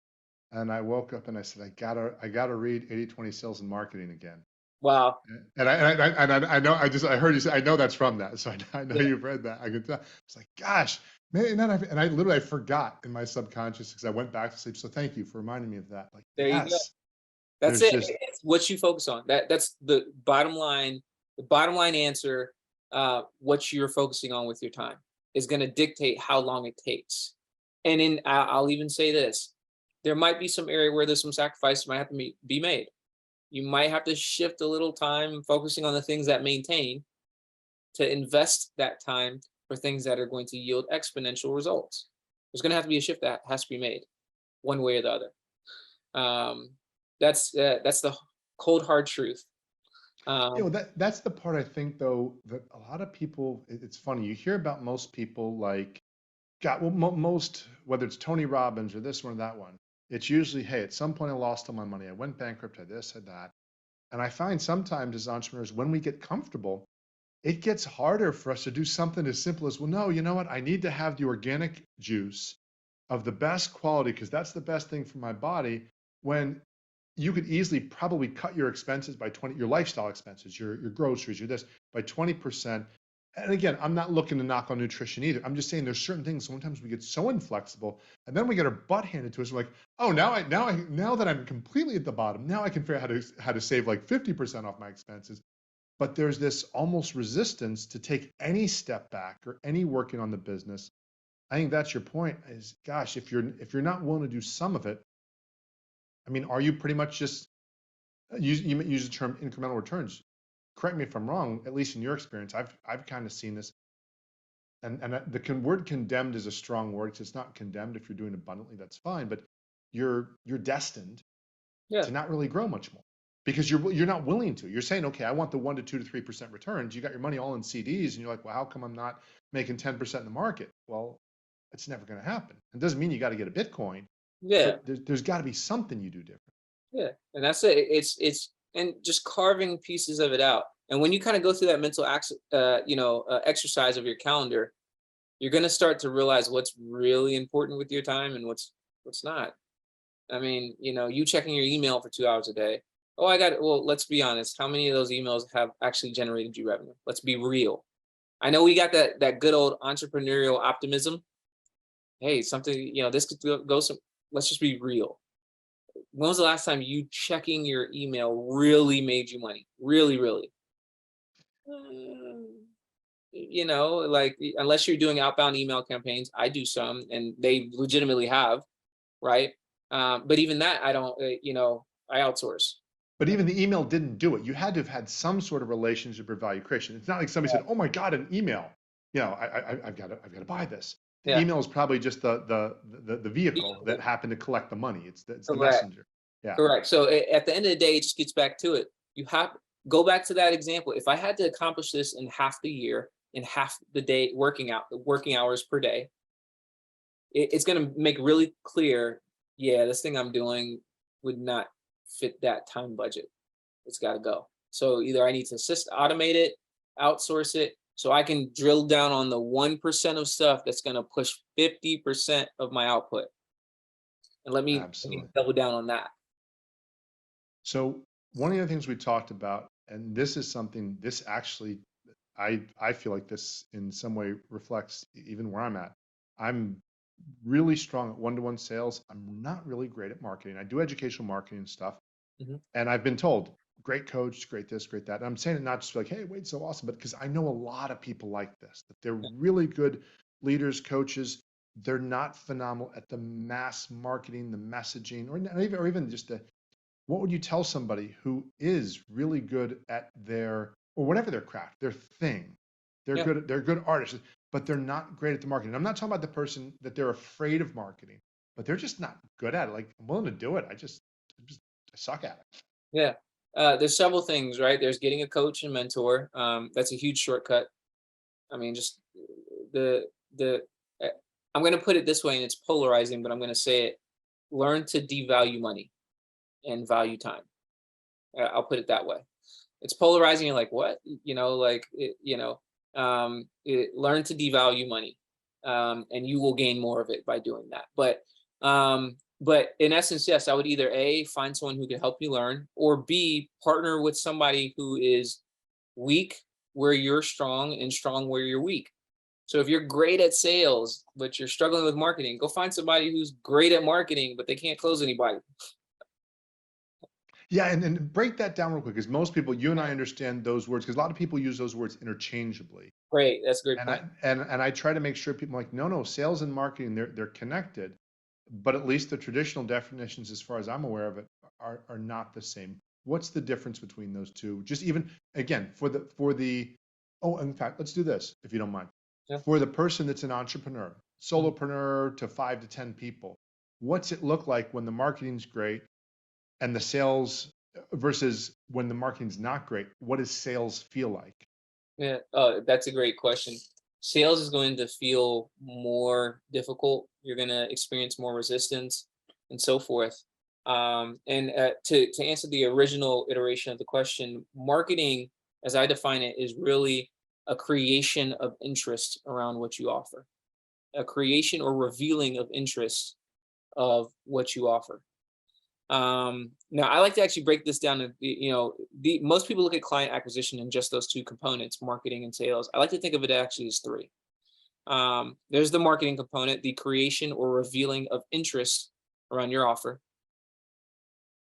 and I woke up and I said I gotta read 80-20 sales and marketing again. Wow. And I know I heard you say I know that's from that, so I know Yeah, you've read that. I could tell. It's like, gosh, man, and I literally I forgot in my subconscious because I went back to sleep. So thank you for reminding me of that. Like, there you go. yes, That's there's it. just It's what you focus on. That's the bottom line. The bottom line answer, what you're focusing on with your time is going to dictate how long it takes. And I'll even say this: there might be some area where there's some sacrifice might have to be made. You might have to shift a little time focusing on the things that maintain to invest that time for things that are going to yield exponential results. There's going to have to be a shift that has to be made one way or the other. Um, that's the cold hard truth. Um, that's the part I think though that a lot of people. It's funny you hear about most people like got well most whether it's Tony Robbins or this one or that one. It's usually hey at some point I lost all my money. I went bankrupt. I this I that. And I find sometimes as entrepreneurs, when we get comfortable, it gets harder for us to do something as simple as, well, no, you know what? I need to have the organic juice of the best quality because that's the best thing for my body. When you could easily probably cut your expenses by 20, your lifestyle expenses, your groceries, your this by 20%. And again, I'm not looking to knock on nutrition either. I'm just saying there's certain things. Sometimes we get so inflexible, and then we get our butt handed to us. We're like, oh, now that I'm completely at the bottom, now I can figure out how to save like 50% off my expenses. But there's this almost resistance to take any step back or any working on the business. I think that's your point. Is gosh, if you're not willing to do some of it, I mean, are you pretty much just you use the term incremental returns? Correct me if I'm wrong. At least in your experience, I've kind of seen this. And the word condemned is a strong word because it's not condemned if you're doing abundantly, that's fine. But you're destined yeah, to not really grow much more because you're not willing to. You're saying, okay, I want the 1 to 2 to 3% returns. You got your money all in CDs, and you're like, well, how come I'm not making 10% in the market? Well, it's never going to happen. It doesn't mean you got to get a Bitcoin, yeah, but there's got to be something you do different. yeah. And that's it. It's and just carving pieces of it out. And when you kind of go through that mental exercise of your calendar, you're going to start to realize what's really important with your time and what's not. I mean, you checking your email for 2 hours a day. Oh, I got it. Well, let's be honest. How many of those emails have actually generated you revenue? Let's be real. I know we got that good old entrepreneurial optimism. Hey, something, this could go some, let's just be real. When was the last time you checking your email really made you money? Really, really? Uh, like unless you're doing outbound email campaigns, I do some and they legitimately have, right? But even that, I don't, I outsource. But even the email didn't do it. You had to have had some sort of relationship or value creation. It's not like somebody said, "Oh my God, an email." I've got to buy this. The Yeah, email is probably just the vehicle that happened to collect the money. It's the correct, messenger. Yeah. correct. So at the end of the day, it just gets back to it. You have go back to that example. If I had to accomplish this in half the year, in half the day, working hours per day, it's going to make really clear. Yeah, this thing I'm doing would not fit that time budget. It's got to go. So either I need to automate it, outsource it, so I can drill down on the 1% of stuff that's going to push 50% of my output, and let me Absolutely. double down on that. So one of the other things we talked about, and this is something this actually I feel like this in some way reflects even where I'm at. I'm really strong at one-to-one sales. I'm not really great at marketing. I do educational marketing stuff. Mhm. And I've been told great coach, great this, great that. And I'm saying it not just like, hey, Wade's so awesome, but because I know a lot of people like this, that they're really good leaders, coaches. They're not phenomenal at the mass marketing, the messaging, or even just the, what would you tell somebody who is really good at their, or whatever their craft, their thing? Yeah. They're good artists, but they're not great at the marketing. I'm not talking about the person that they're afraid of marketing, but they're just not good at it. Like, I'm willing to do it. I suck at it. Yeah. There's several things, right? There's getting a coach and mentor. That's a huge shortcut. I mean, just the uh, I'm going to put it this way, and it's polarizing, but I'm going to say it. Learn to devalue money and value time. I'll put it that way. It's polarizing. You're like, what? Learn to devalue money, and you will gain more of it by doing that. But in essence, yes, I would either A, find someone who can help you learn, or B, partner with somebody who is weak where you're strong and strong where you're weak. So if you're great at sales, but you're struggling with marketing, go find somebody who's great at marketing, but they can't close anybody. Yeah, and break that down real quick, because most people, you and I understand those words, because a lot of people use those words interchangeably. Great. That's a great And point. I try to make sure people are like, no, no, sales and marketing, they're connected, but at least the traditional definitions, as far as I'm aware of it, are not the same. What's the difference between those two? Just even again for the oh, in fact, let's do this if you don't mind. Yeah. For the person that's an entrepreneur, solopreneur to 5 to 10 people, what's it look like when the marketing's great and the sales versus when the marketing's not great? What does sales feel like? Yeah, that's a great question. Sales is going to feel more difficult. You're going to experience more resistance and so forth. And to answer the original iteration of the question, marketing, as I define it, is really a creation of interest around what you offer, a creation or revealing of interest of what you offer. Now I like to actually break this down to, the most people look at client acquisition in just those two components, marketing and sales. I like to think of it actually as three. There's the marketing component, the creation or revealing of interest around your offer.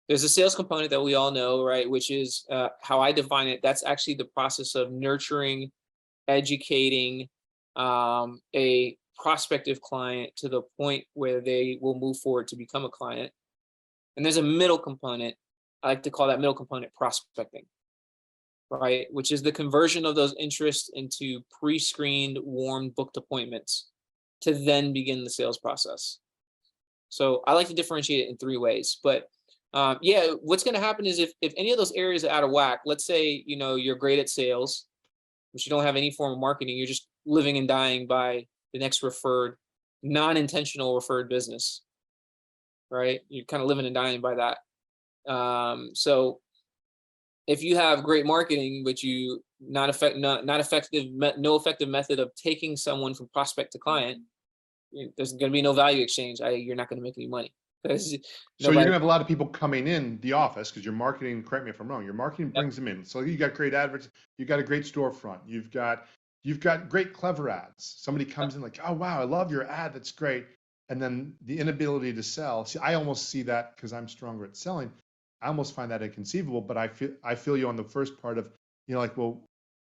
There's a sales component that we all know, right? Which is how I define it. That's actually the process of nurturing, educating a prospective client to the point where they will move forward to become a client. And there's a middle component. I like to call that middle component prospecting, right? Which is the conversion of those interests into pre-screened, warm, booked appointments to then begin the sales process. So I like to differentiate it in three ways. But yeah, what's going to happen is if any of those areas are out of whack, let's say, you're great at sales, but you don't have any form of marketing, you're just living and dying by the next referred, non-intentional referred business, right? You're kind of living and dying by that. So if you have great marketing, but you not effective, no effective method of taking someone from prospect to client, there's going to be no value exchange. You're not going to make any money because So you're nobody. gonna have a lot of people coming in the office because your marketing, correct me if I'm wrong, your marketing Yep, brings them in. So you got great adverts, you got a great storefront, you've got great clever ads. Somebody yep, comes in like, oh wow, I love your ad, that's great. And then the inability to sell. See, I almost see that because I'm stronger at selling. I almost find that inconceivable, but I feel you on the first part of, like, well,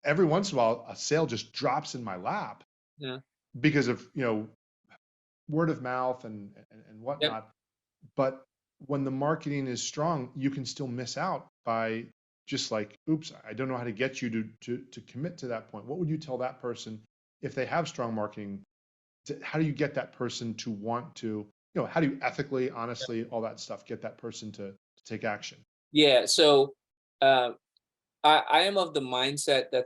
every once in a while a sale just drops in my lap yeah, because of, word of mouth and yep. whatnot. But when the marketing is strong, you can still miss out by just like, oops, I don't know how to get you to commit to that point. What would you tell that person if they have strong marketing? How do you get that person to want to, how do you ethically, honestly, all that stuff, get that person to take action? Yeah. So uh, I am of the mindset that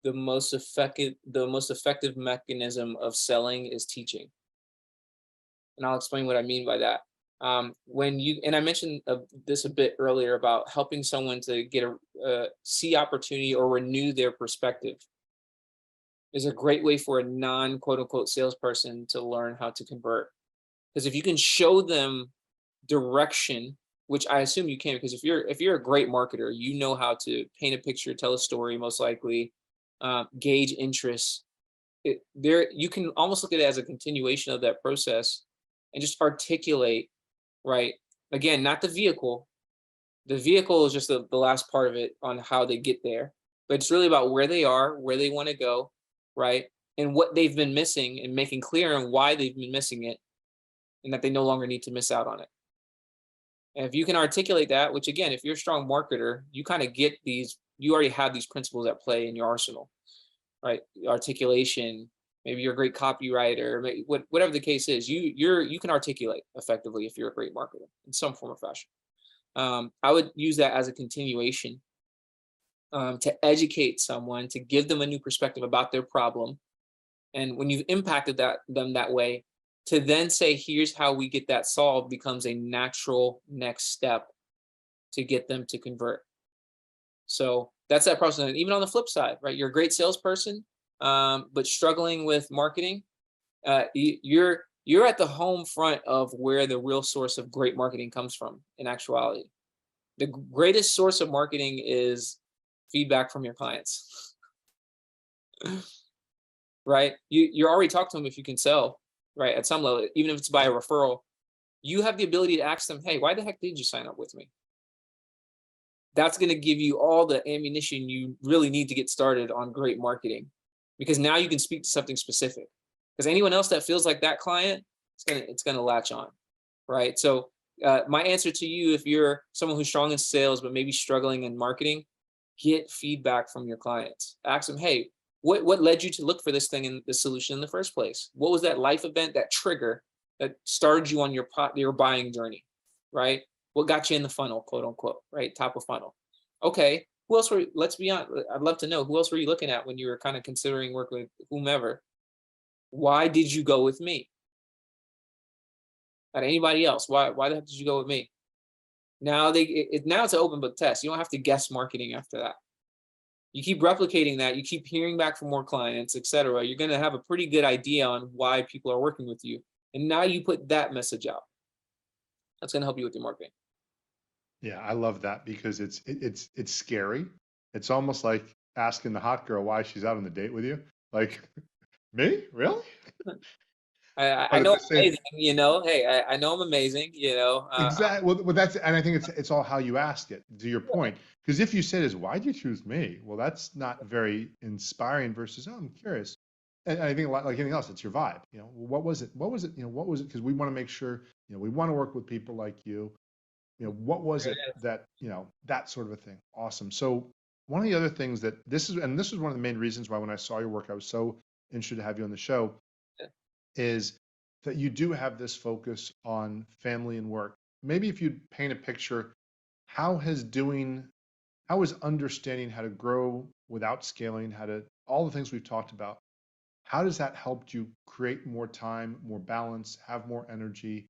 the most effective mechanism of selling is teaching, and I'll explain what I mean by that. When you and I mentioned this a bit earlier about helping someone to get a see opportunity or renew their perspective is a great way for a non quote unquote salesperson to learn how to convert. Because if you can show them direction, which I assume you can, because if you're a great marketer, you know how to paint a picture, tell a story, most likely, gauge interest. There, you can almost look at it as a continuation of that process, and just articulate, right? Again, not the vehicle, The vehicle is just the last part of it on how they get there. But it's really about where they are, where they want to go, right? And what they've been missing and making clear on why they've been missing it and that they no longer need to miss out on it. And if you can articulate that, which again, if you're a strong marketer, you kind of get these, you already have these principles at play in your arsenal, right? Articulation, maybe you're a great copywriter, whatever the case is, you can articulate effectively if you're a great marketer in some form or fashion. I would use that as a continuation to educate someone, to give them a new perspective about their problem. And when you've impacted them that way, to then say, here's how we get that solved becomes a natural next step to get them to convert. So that's that process. And even on the flip side, right? You're a great salesperson, but struggling with marketing. You're at the home front of where the real source of great marketing comes from. In actuality, the greatest source of marketing is feedback from your clients, right? You're already talking to them if you can sell, right? At some level, even if it's by a referral, you have the ability to ask them, hey, why the heck did you sign up with me? That's going to give you all the ammunition you really need to get started on great marketing, because now you can speak to something specific. Because anyone else that feels like that client, it's gonna latch on, right? So my answer to you, if you're someone who's strong in sales but maybe struggling in marketing, get feedback from your clients. Ask them, hey, what led you to look for this thing in the solution in the first place? What was that life event, that trigger that started you on your buying journey, right? What got you in the funnel, quote unquote, right? Top of funnel. Okay, who else were, let's be honest, I'd love to know, who else were you looking at when you were kind of considering working with whomever? Why did you go with me? Not anybody else. Why the heck did you go with me? Now now it's an open book test. You don't have to guess marketing after that. You keep replicating that, you keep hearing back from more clients, etc. You're gonna have a pretty good idea on why people are working with you. And now you put that message out. That's gonna help you with your marketing. Yeah, I love that because it's scary. It's almost like asking the hot girl why she's out on the date with you. Like, me? Really? I But at know the I'm same amazing, you know. Hey, I know I'm amazing, you know. exactly. Well, that's and I think it's all how you ask it. To your point, because if you say this, why'd you choose me? Well, that's not very inspiring. Versus, oh, I'm curious. And I think like anything else, it's your vibe. You know, what was it? What was it? You know, what was it? Because we want to make sure, you know, we want to work with people like you. You know, what was it that, you know, that sort of a thing. Awesome. So one of the other things that this is one of the main reasons why when I saw your work, I was so interested to have you on the show, is that you do have this focus on family and work. Maybe if you paint a picture, how has doing, how is understanding how to grow without scaling, how to, all the things we've talked about, how does that help you create more time, more balance, have more energy?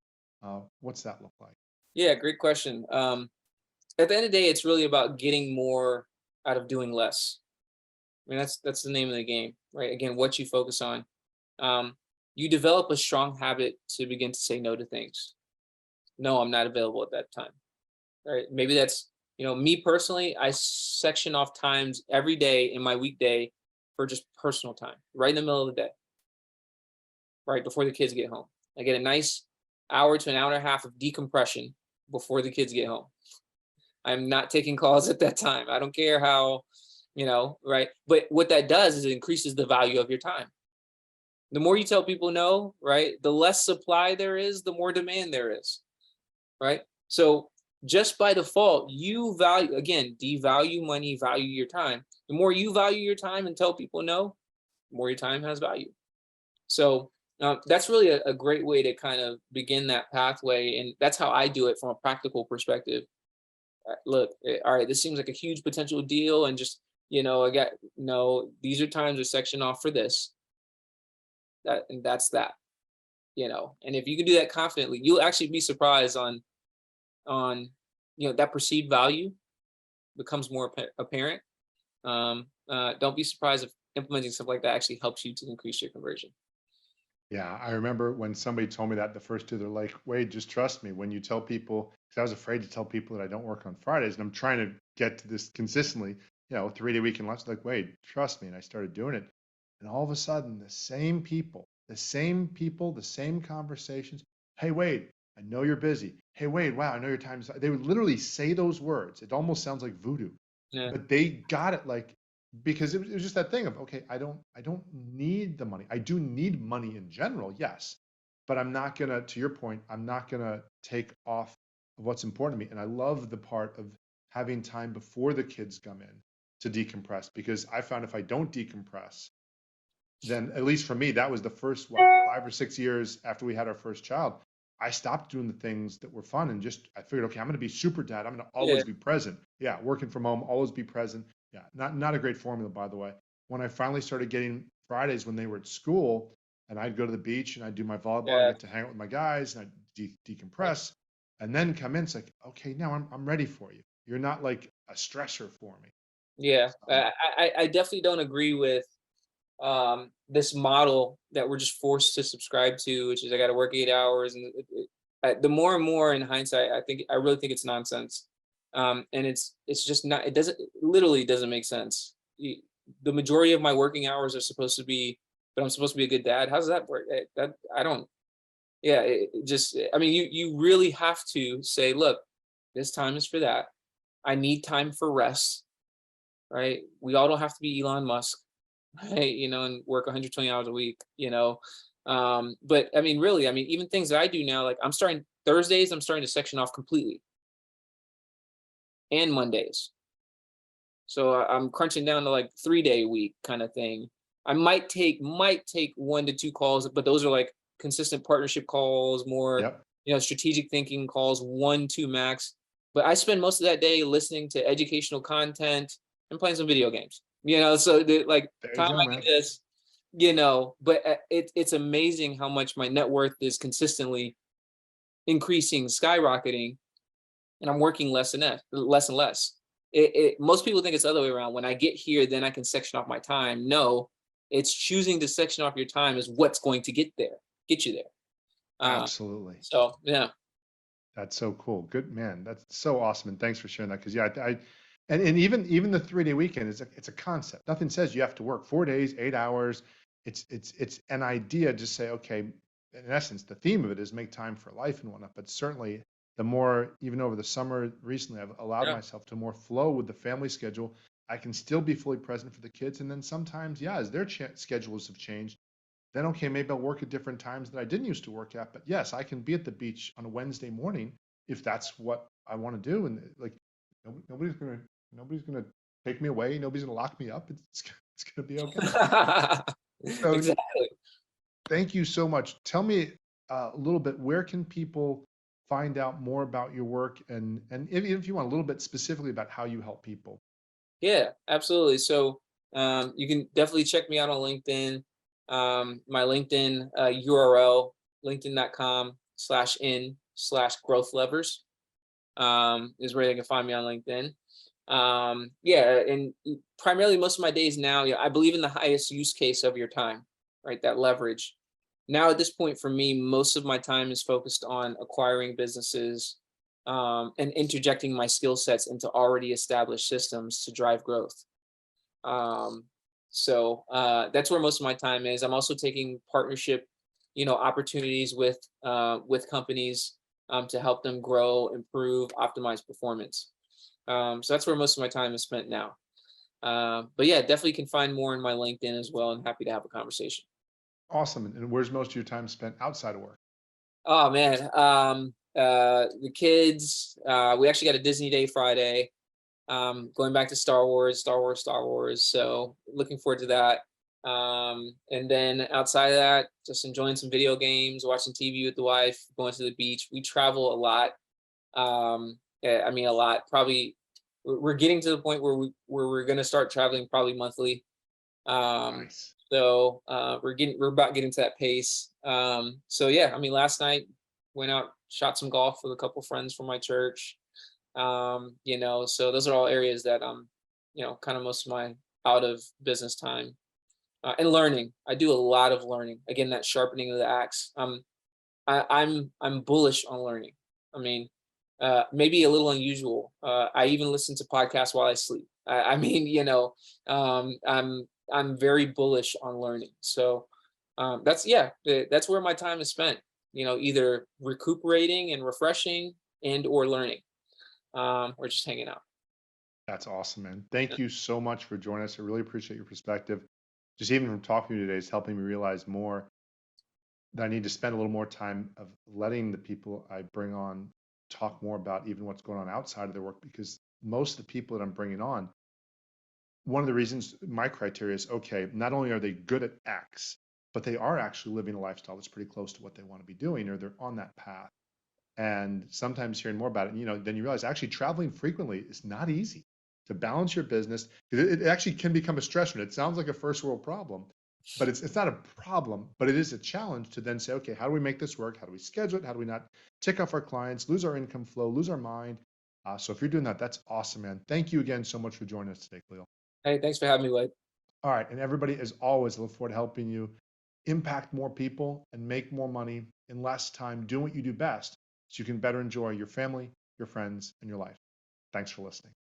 What's that look like? Yeah, great question. At the end of the day, it's really about getting more out of doing less. I mean, that's the name of the game, right? Again, what you focus on. Um, you develop a strong habit to begin to say no to things. No, I'm not available at that time. Right? Maybe that's, me personally, I section off times every day in my weekday for just personal time, right in the middle of the day, right before the kids get home. I get a nice hour to an hour and a half of decompression before the kids get home. I'm not taking calls at that time. I don't care how, right? But what that does is it increases the value of your time. The more you tell people no, right, the less supply there is, the more demand there is, right? So just by default, you value, again, devalue money, value your time. The more you value your time and tell people no, the more your time has value. So that's really a great way to kind of begin that pathway. And that's how I do it from a practical perspective. Look, all right, this seems like a huge potential deal. And just, I got, no, these are times to section off for this. And that's that, and if you can do that confidently, you'll actually be surprised on that perceived value becomes more apparent. Don't be surprised if implementing stuff like that actually helps you to increase your conversion. Yeah, I remember when somebody told me that the first two, they're like, Wade, just trust me. When you tell people, because I was afraid to tell people that I don't work on Fridays, and I'm trying to get to this consistently, 3-day weekend lunch, like, Wade, trust me. And I started doing it. And all of a sudden, the same people, the same conversations. Hey, Wade, I know you're busy. Hey, Wade, wow, I know your time's. They would literally say those words. It almost sounds like voodoo, Yeah. but they got it like because it was just that thing of okay, I don't need the money. I do need money in general, yes, but I'm not gonna. To your point, I'm not gonna take off of what's important to me. And I love the part of having time before the kids come in to decompress because I found if I don't decompress, then at least for me, that was the first what 5 or 6 years after we had our first child. I stopped doing the things that were fun and just I figured, okay, I'm going to be super dad. I'm going to Yeah. always be present. Yeah, working from home, always be present. Yeah, not a great formula, by the way. When I finally started getting Fridays when they were at school, and I'd go to the beach and I'd do my volleyball and Yeah. get to hang out with my guys and I'd decompress, and then come in. It's like, okay, now I'm ready for you. You're not like a stressor for me. Yeah. So, I definitely don't agree with this model that we're just forced to subscribe to, which is I got to work 8 hours, and the more and more in hindsight, I really think it's nonsense, and it's just not. It literally doesn't make sense. The majority of my working hours are supposed to be, but I'm supposed to be a good dad. How does that work? That I don't. Yeah, it just. I mean, you really have to say, look, this time is for that. I need time for rest. Right? We all don't have to be Elon Musk, right? And work 120 hours a week, but I mean, really, I mean, even things that I do now, like I'm starting to section off completely, and Mondays. So I'm crunching down to like 3 day week kind of thing. I might take 1 to 2 calls, but those are like consistent partnership calls, more, yep, strategic thinking calls, 1, 2 max. But I spend most of that day listening to educational content and playing some video games. So like there you time go, I get man. this, but it's amazing how much my net worth is consistently increasing, skyrocketing, and I'm working less and less. Most people think it's the other way around. When I get here, then I can section off my time. No, it's choosing to section off your time is what's going to get you there. Uh, Absolutely. so yeah, That's so cool. Good man. That's so awesome. And thanks for sharing that. Cause yeah, and even the 3 day weekend is it's a concept. Nothing says you have to work 4 days, 8 hours. It's an idea. Just say, okay, in essence, the theme of it is make time for life and whatnot. But certainly the more, even over the summer recently, I've allowed yeah, myself to more flow with the family schedule. I can still be fully present for the kids. And then sometimes, yeah, as their schedules have changed, then okay, maybe I'll work at different times that I didn't used to work at. But yes, I can be at the beach on a Wednesday morning if that's what I want to do. And like nobody's gonna take me away. Nobody's gonna lock me up. It's gonna be okay. So exactly. thank you so much. Tell me a little bit. Where can people find out more about your work and if you want a little bit specifically about how you help people? Yeah, absolutely. So you can definitely check me out on LinkedIn. My LinkedIn URL, linkedin.com/in/growth levers, is where they can find me on LinkedIn. Yeah, and primarily most of my days now, yeah, I believe in the highest use case of your time, right? That leverage. Now at this point for me, most of my time is focused on acquiring businesses, and interjecting my skill sets into already established systems to drive growth. Um, so that's where most of my time is. I'm also taking partnership, opportunities with companies, to help them grow, improve, optimize performance. So that's where most of my time is spent now. But yeah, definitely can find more in my LinkedIn as well, and happy to have a conversation. Awesome. And where's most of your time spent outside of work? Oh man, the kids. We actually got a Disney Day Friday. Going back to Star Wars, Star Wars, Star Wars. So looking forward to that. And then outside of that, just enjoying some video games, watching TV with the wife, going to the beach. We travel a lot. Yeah, I mean a lot. Probably we're getting to the point where we're gonna start traveling probably monthly. Um, Nice. so we're about getting to that pace. So yeah, I mean last night went out, shot some golf with a couple friends from my church. So those are all areas that kind of most of my out of business time, and learning. I do a lot of learning. Again, that sharpening of the axe. I'm bullish on learning. I mean, maybe a little unusual. I even listen to podcasts while I sleep. I mean, I'm very bullish on learning. So that's, yeah, that's where my time is spent. either recuperating and refreshing and or learning, or just hanging out. That's awesome, man. Thank you so much for joining us. I really appreciate your perspective. Just even from talking to you today is helping me realize more that I need to spend a little more time of letting the people I bring on talk more about even what's going on outside of their work, because most of the people that I'm bringing on, one of the reasons my criteria is okay, not only are they good at X, but they are actually living a lifestyle that's pretty close to what they want to be doing, or they're on that path. And sometimes hearing more about it, then you realize actually traveling frequently is not easy to balance your business, because it actually can become a stressor. It sounds like a first world problem, but it's not a problem, but it is a challenge to then say, okay, how do we make this work? How do we schedule it? How do we not tick off our clients, lose our income flow, lose our mind? So if you're doing that, that's awesome, man. Thank you again so much for joining us today, Khalil. Hey, thanks for having me, Wade. All right, and everybody, as always, I look forward to helping you impact more people and make more money in less time doing what you do best so you can better enjoy your family, your friends, and your life. Thanks for listening.